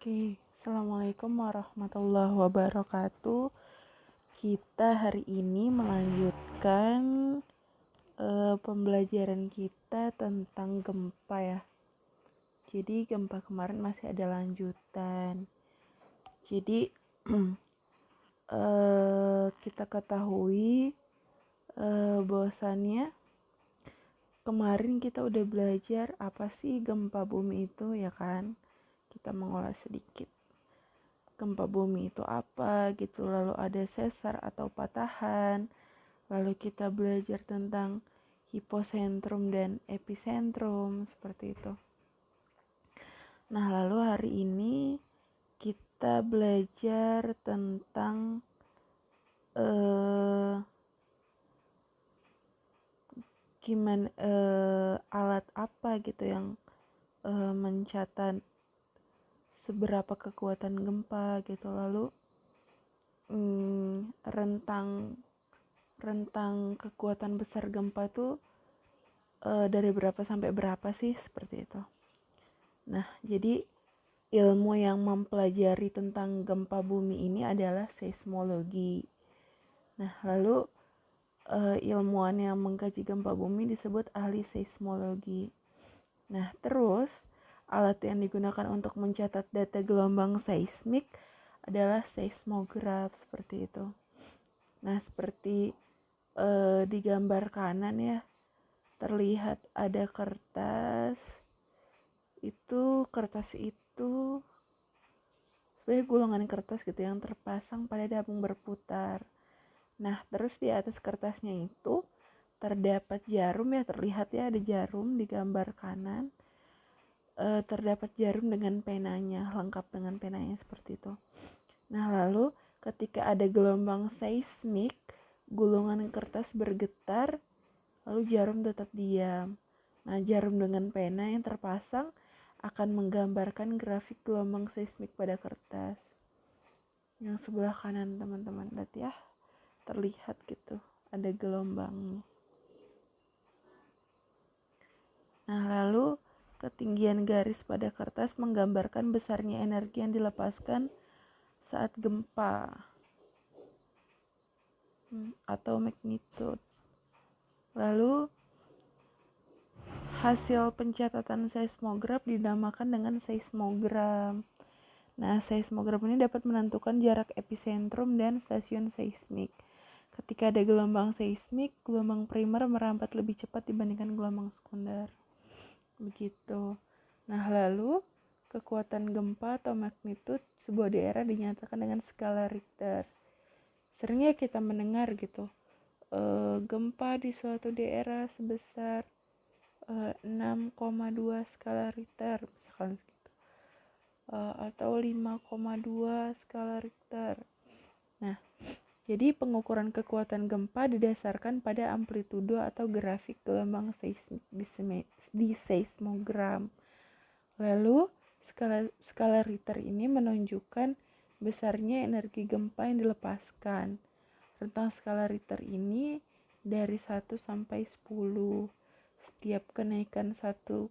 Oke, Assalamualaikum warahmatullahi wabarakatuh. Kita hari ini melanjutkan pembelajaran kita tentang gempa ya. Jadi gempa kemarin masih ada lanjutan. Jadi kita ketahui bahwasannya kemarin kita udah belajar apa sih gempa bumi itu ya kan. Kita mengulas sedikit. Gempa bumi itu apa gitu, lalu ada sesar atau patahan, lalu kita belajar tentang hiposentrum dan epicentrum seperti itu. Nah, lalu hari ini kita belajar tentang gimana alat apa gitu yang mencatat seberapa kekuatan gempa gitu, lalu rentang kekuatan besar gempa itu dari berapa sampai berapa sih, seperti itu. Nah, jadi ilmu yang mempelajari tentang gempa bumi ini adalah seismologi. Nah, lalu ilmuwan yang mengkaji gempa bumi disebut ahli seismologi. Nah, terus alat yang digunakan untuk mencatat data gelombang seismik adalah seismograf, seperti itu. Nah, seperti di gambar kanan ya, terlihat ada kertas. Kertas itu sebenarnya gulungan kertas gitu yang terpasang pada dapur berputar. Nah, terus di atas kertasnya itu terdapat jarum ya, terlihat ya ada jarum di gambar kanan. Terdapat jarum dengan penanya, lengkap dengan penanya seperti itu. Nah, lalu ketika ada gelombang seismik, gulungan kertas bergetar, lalu jarum tetap diam. Nah, jarum dengan pena yang terpasang akan menggambarkan grafik gelombang seismik pada kertas. Yang sebelah kanan teman-teman lihat ya, terlihat gitu, ada gelombangnya. Nah, lalu ketinggian garis pada kertas menggambarkan besarnya energi yang dilepaskan saat gempa atau magnitude. Lalu hasil pencatatan seismograf dinamakan dengan seismogram. Nah, seismogram ini dapat menentukan jarak epicentrum dan stasiun seismik. Ketika ada gelombang seismik, gelombang primer merambat lebih cepat dibandingkan gelombang sekunder. Begitu. Nah, lalu kekuatan gempa atau magnitude sebuah daerah dinyatakan dengan skala Richter. Seringnya kita mendengar gitu, gempa di suatu daerah sebesar 6,2 skala Richter misalkan gitu, atau 5,2 skala Richter. Nah, jadi pengukuran kekuatan gempa didasarkan pada amplitudo atau grafik gelombang seismik di seismogram. Lalu skala Richter ini menunjukkan besarnya energi gempa yang dilepaskan. Rentang skala Richter ini dari 1 sampai 10. Setiap kenaikan 1,0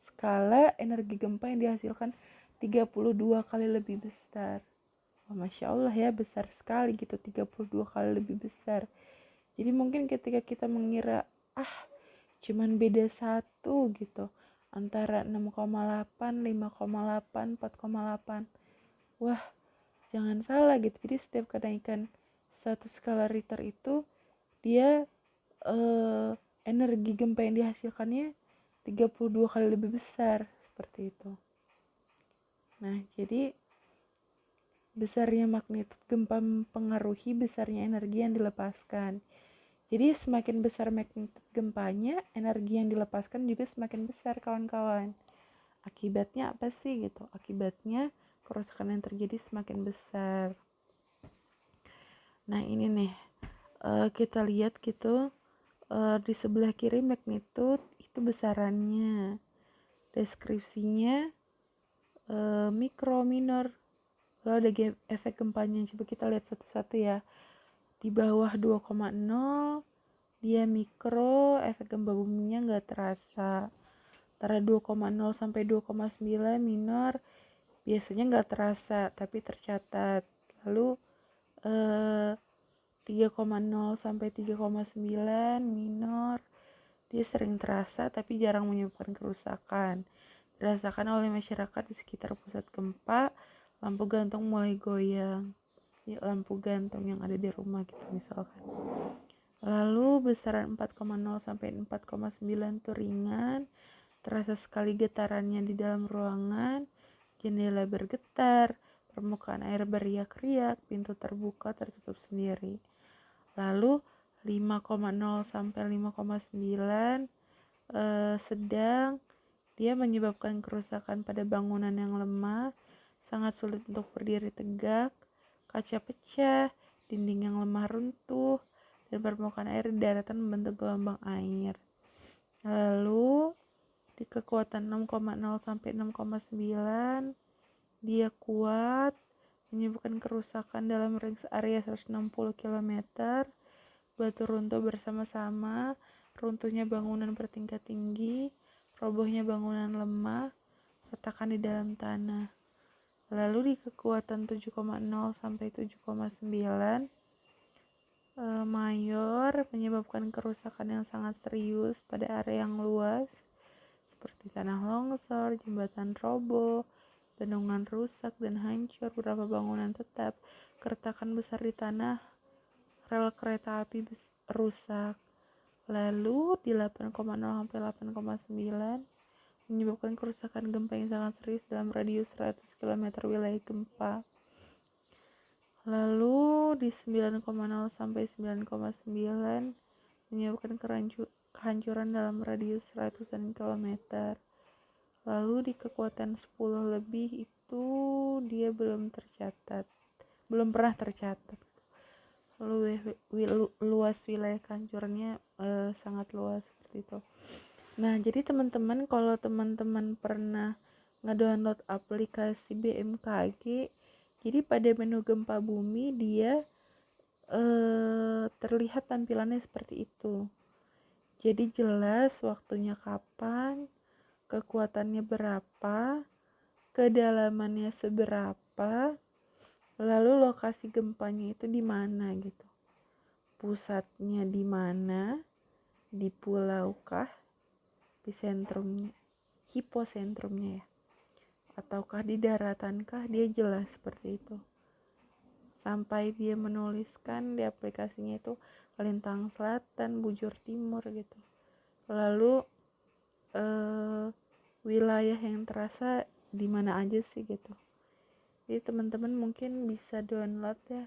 skala energi gempa yang dihasilkan 32 kali lebih besar. Wah, Masya Allah ya, besar sekali gitu, 32 kali lebih besar. Jadi mungkin ketika kita mengira cuman beda 1 gitu antara 6,8, 5,8, 4,8, wah jangan salah gitu. Jadi setiap kenaikan 1 skala Richter itu dia energi gempa yang dihasilkannya 32 kali lebih besar, seperti itu. Nah, jadi besarnya magnitudo gempa mempengaruhi besarnya energi yang dilepaskan. Jadi semakin besar magnitudo gempanya, energi yang dilepaskan juga semakin besar, kawan-kawan. Akibatnya apa sih gitu? Akibatnya kerusakan yang terjadi semakin besar. Nah, ini nih, kita lihat gitu, di sebelah kiri magnitude itu besarannya, deskripsinya mikro, minor, lalu ada efek gempanya. Coba kita lihat satu-satu ya. Di bawah 2,0 dia mikro, efek gempa buminya nggak terasa. Antara 2,0 sampai 2,9 minor, biasanya nggak terasa tapi tercatat. Lalu 3,0 sampai 3,9 minor, dia sering terasa tapi jarang menyebabkan kerusakan. Dirasakan oleh masyarakat di sekitar pusat gempa. Lampu gantung mulai goyang, ya, lampu gantung yang ada di rumah gitu misalkan. Lalu besaran 4,0 sampai 4,9 itu ringan, terasa sekali getarannya di dalam ruangan, jendela bergetar, permukaan air beriak-riak, pintu terbuka tertutup sendiri. Lalu 5,0 sampai 5,9 sedang, dia menyebabkan kerusakan pada bangunan yang lemah, sangat sulit untuk berdiri tegak, kaca pecah, dinding yang lemah runtuh, dan permukaan air di daratan membentuk gelombang air. Lalu di kekuatan 6,0 sampai 6,9 dia kuat, menyebabkan kerusakan dalam range area 160 km, batu runtuh bersama-sama, runtuhnya bangunan bertingkat tinggi, robohnya bangunan lemah, retakan di dalam tanah. Lalu di kekuatan 7,0 sampai 7,9 mayor, menyebabkan kerusakan yang sangat serius pada area yang luas seperti tanah longsor, jembatan roboh, bendungan rusak dan hancur, beberapa bangunan tetap, keretakan besar di tanah, rel kereta api rusak. Lalu di 8,0 sampai 8,9 menyebabkan kerusakan gempa yang sangat serius dalam radius 100 km wilayah gempa. Lalu di 9,0 sampai 9,9 menyebabkan kehancuran dalam radius ratusan kilometer. Lalu di kekuatan 10 lebih itu dia belum pernah tercatat. Lalu luas wilayah kehancurannya sangat luas seperti itu. Nah, jadi teman-teman, kalau teman-teman pernah ngedownload aplikasi BMKG, jadi pada menu gempa bumi dia terlihat tampilannya seperti itu. Jadi jelas waktunya kapan, kekuatannya berapa, kedalamannya seberapa, lalu lokasi gempanya itu di mana gitu. Pusatnya di mana, di pulau kah, di sentrumnya, hiposentrumnya ya, ataukah di daratan kah, dia jelas seperti itu. Sampai dia menuliskan di aplikasinya itu Lintang Selatan, Bujur Timur gitu. Lalu wilayah yang terasa di mana aja sih gitu. Jadi teman-teman mungkin bisa download ya,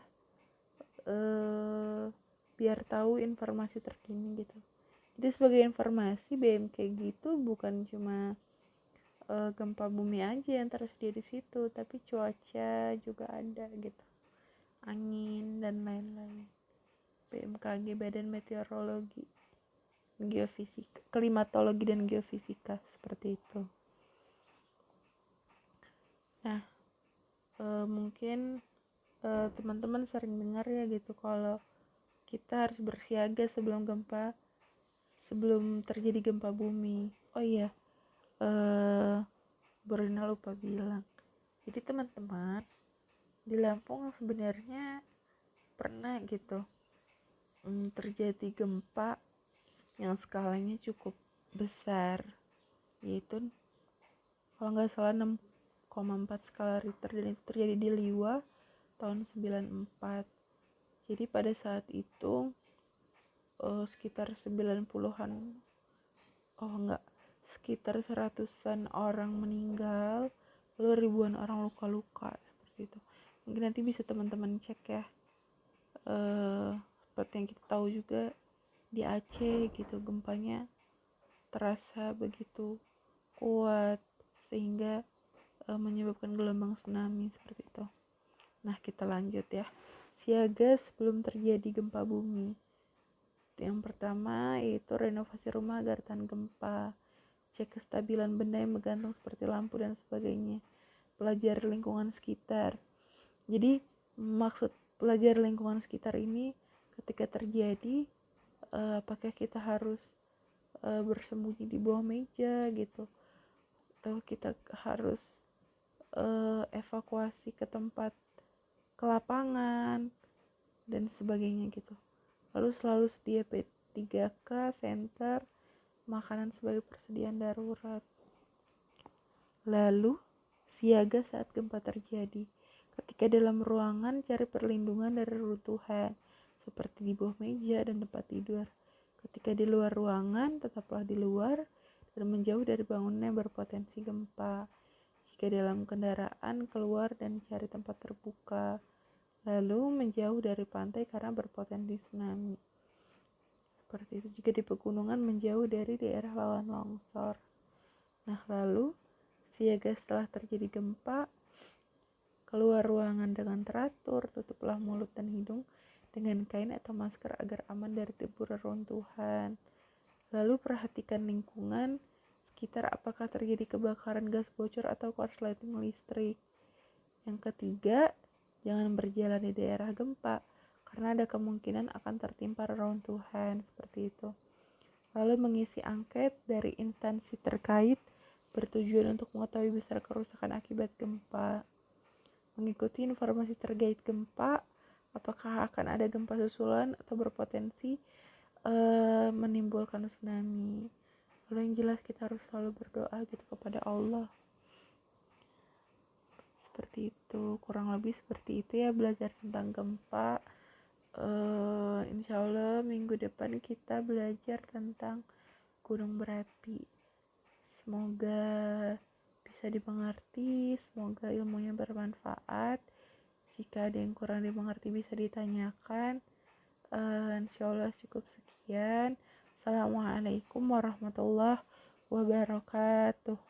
biar tahu informasi terkini gitu. Jadi sebagai informasi, BMKG itu bukan cuma gempa bumi aja yang tersedia di situ, tapi cuaca juga ada gitu, angin dan lain-lain. BMKG, Badan Meteorologi, Geofisika, Klimatologi dan Geofisika, seperti itu. Nah, mungkin teman-teman sering dengar ya gitu, kalau kita harus bersiaga sebelum terjadi gempa bumi. Oh iya, Borina lupa bilang. Jadi teman-teman, di Lampung sebenarnya pernah gitu terjadi gempa yang skalanya cukup besar, yaitu kalau nggak salah 6,4 skala Richter, dan itu terjadi di Liwa tahun 94. Jadi pada saat itu sekitar 90-an, sekitar 100-an orang meninggal, lalu ribuan orang luka-luka seperti itu. Mungkin nanti bisa teman-teman cek ya. Seperti yang kita tahu juga di Aceh gitu, gempanya terasa begitu kuat sehingga menyebabkan gelombang tsunami seperti itu. Nah, kita lanjut ya. Siaga sebelum terjadi gempa bumi. Yang pertama yaitu renovasi rumah agar tahan gempa, cek kestabilan benda yang menggantung seperti lampu dan sebagainya, pelajari lingkungan sekitar. Jadi maksud pelajari lingkungan sekitar ini, ketika terjadi apakah kita harus bersembunyi di bawah meja gitu, atau kita harus evakuasi ke tempat, ke lapangan dan sebagainya gitu. Lalu selalu sedia P3K, senter, makanan sebagai persediaan darurat. Lalu siaga saat gempa terjadi. Ketika dalam ruangan, cari perlindungan dari runtuhan, seperti di bawah meja dan tempat tidur. Ketika di luar ruangan, tetaplah di luar dan menjauh dari bangunan yang berpotensi gempa. Jika dalam kendaraan, keluar dan cari tempat terbuka. Lalu menjauh dari pantai karena berpotensi tsunami. Seperti itu. Jika di pegunungan, menjauh dari daerah rawan longsor. Nah, lalu siaga setelah terjadi gempa, keluar ruangan dengan teratur, tutuplah mulut dan hidung dengan kain atau masker agar aman dari debu reruntuhan. Lalu perhatikan lingkungan sekitar, apakah terjadi kebakaran, gas bocor, atau korsleting listrik. Yang ketiga, jangan berjalan di daerah gempa karena ada kemungkinan akan tertimpa reruntuhan, seperti itu. Lalu mengisi angket dari instansi terkait bertujuan untuk mengetahui besar kerusakan akibat gempa. Mengikuti informasi terkait gempa, apakah akan ada gempa susulan atau berpotensi menimbulkan tsunami. Lalu yang jelas kita harus selalu berdoa gitu kepada Allah. Seperti itu, kurang lebih seperti itu ya belajar tentang gempa. Insya Allah minggu depan kita belajar tentang gunung berapi. Semoga bisa dimengerti, semoga ilmunya bermanfaat. Jika ada yang kurang dimengerti bisa ditanyakan. Insya Allah cukup sekian. Assalamualaikum warahmatullahi wabarakatuh.